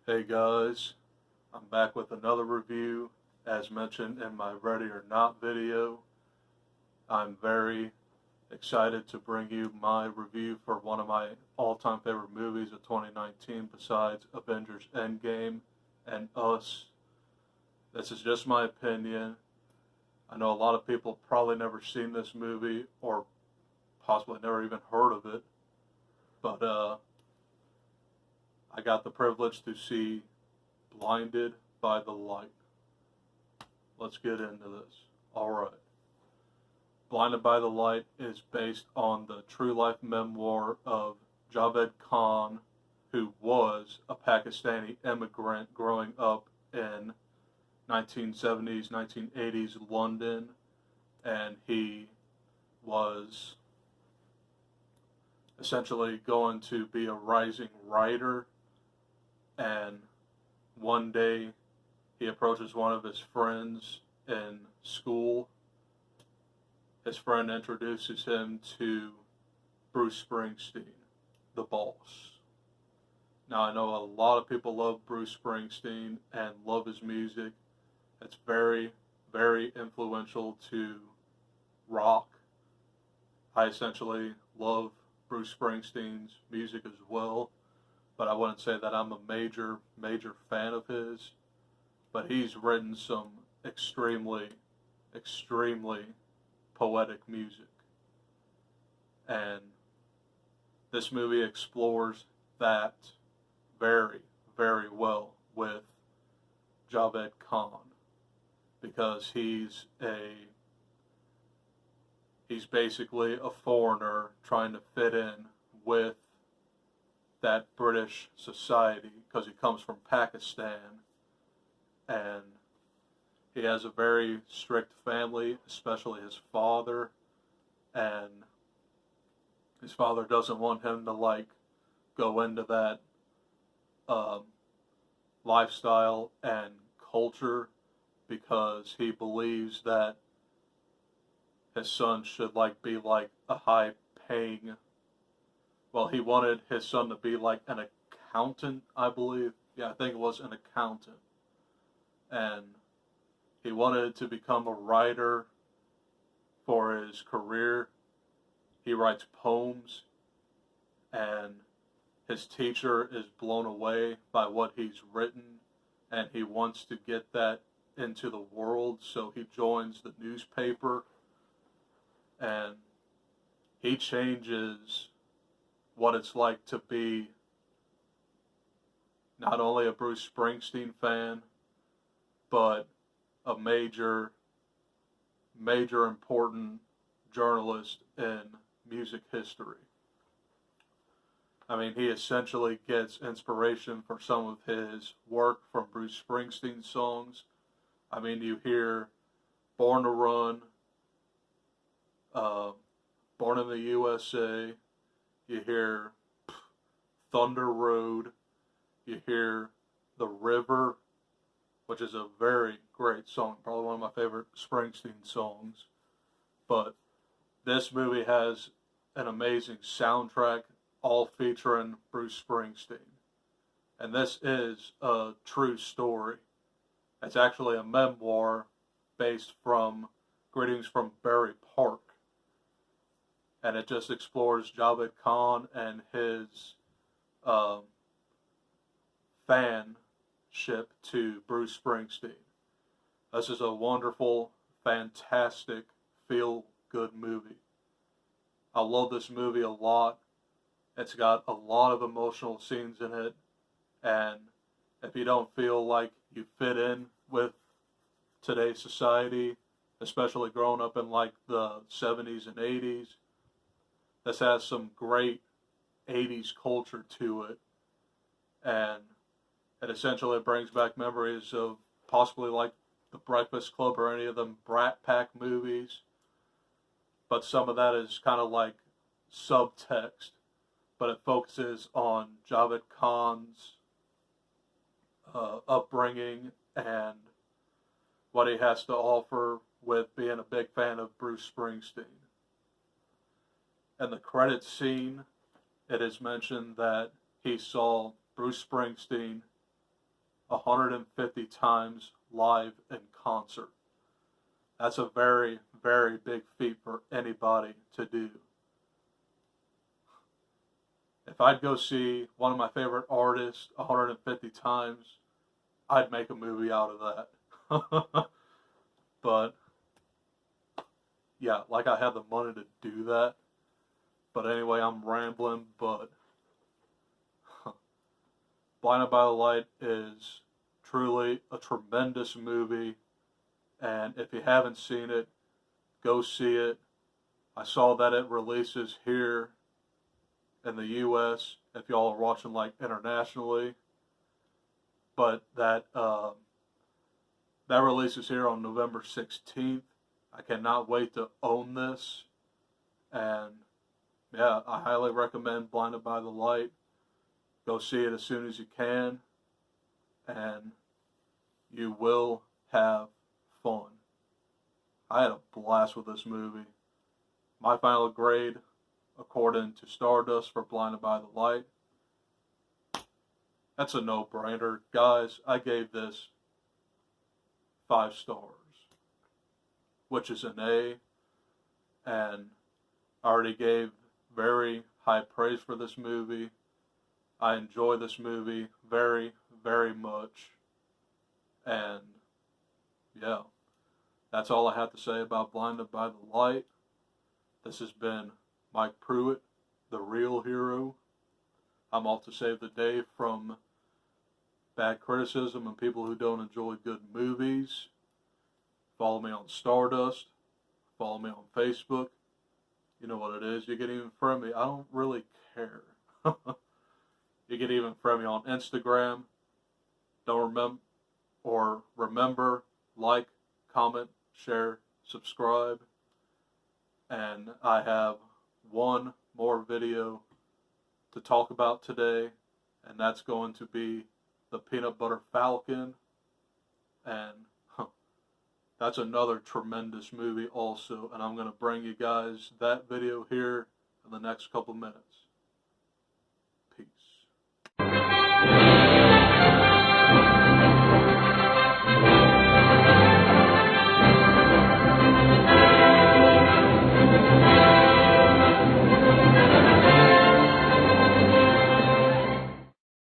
Hey guys, I'm back with another review. As mentioned in my Ready or Not video, I'm very excited to bring you my review for one of my all-time favorite movies of 2019 besides Avengers Endgame and Us. This is just my opinion. I know a lot of people probably never seen this movie or possibly never even heard of it, but I got the privilege to see Blinded by the Light. Let's get into this. Alright. Blinded by the Light is based on the true life memoir of Javed Khan, who was a Pakistani immigrant growing up in 1970s, 1980s London, and he was essentially going to be a rising writer, and one day he approaches one of his friends in school. His friend introduces him to Bruce Springsteen, the boss. Now, I know a lot of people love Bruce Springsteen and love his music. It's very, very influential to rock. I essentially love Bruce Springsteen's music as well, but I wouldn't say that I'm a major fan of his. But he's written some extremely poetic music. And this movie explores that very, very well with Javed Khan, because he's basically a foreigner trying to fit in with that British society because he comes from Pakistan, and he has a very strict family, especially his father, and his father doesn't want him to go into that lifestyle and culture because he believes that his son should be like a high paying, well, he wanted his son to be like an accountant, I believe. Yeah, I think it was an accountant. And he wanted to become a writer for his career. He writes poems, and his teacher is blown away by what he's written, and he wants to get that into the world, so he joins the newspaper, and he changes what it's like to be not only a Bruce Springsteen fan, but a major important journalist in music history. I mean, he essentially gets inspiration for some of his work from Bruce Springsteen songs. I mean, you hear Born to Run, Born in the USA, you hear Thunder Road, you hear The River, which is a very great song, probably one of my favorite Springsteen songs. But this movie has an amazing soundtrack, all featuring Bruce Springsteen. And this is a true story. It's actually a memoir based from Greetings from Berry Park. And it just explores Javed Khan and his fanship to Bruce Springsteen. This is a wonderful, fantastic, feel-good movie. I love this movie a lot. It's got a lot of emotional scenes in it, and if you don't feel like you fit in with today's society, especially growing up in the 70s and 80s, this has some great 80s culture to it, and it essentially brings back memories of possibly The Breakfast Club or any of them Brat Pack movies, but some of that is kind of like subtext, but it focuses on Javed Khan's upbringing and what he has to offer with being a big fan of Bruce Springsteen. In the credits scene, it is mentioned that he saw Bruce Springsteen 150 times live in concert. That's a very, very big feat for anybody to do. If I'd go see one of my favorite artists 150 times, I'd make a movie out of that. But, yeah, like I have the money to do that. But anyway, I'm rambling, but Blinded by the Light is truly a tremendous movie. And if you haven't seen it, go see it. I saw that it releases here in the U.S. if y'all are watching like internationally. But that releases here on November 16th. I cannot wait to own this. And yeah, I highly recommend Blinded by the Light. Go see it as soon as you can. And you will have fun. I had a blast with this movie. My final grade, according to Stardust, for Blinded by the Light, that's a no-brainer. Guys, I gave this 5 stars, which is an A, and I already gave very high praise for this movie. I enjoy this movie very, very much, and yeah, that's all I have to say about Blinded by the Light. This has been Mike Pruitt, the real hero. I'm off to save the day from bad criticism and people who don't enjoy good movies. Follow me on Stardust. Follow me on Facebook. You know what it is. You can even friend me. I don't really care. You can even friend me on Instagram. Remember, like, comment, share, subscribe. And I have one more video to talk about today, and that's going to be the Peanut Butter Falcon. And that's another tremendous movie also, and I'm going to bring you guys that video here in the next couple minutes.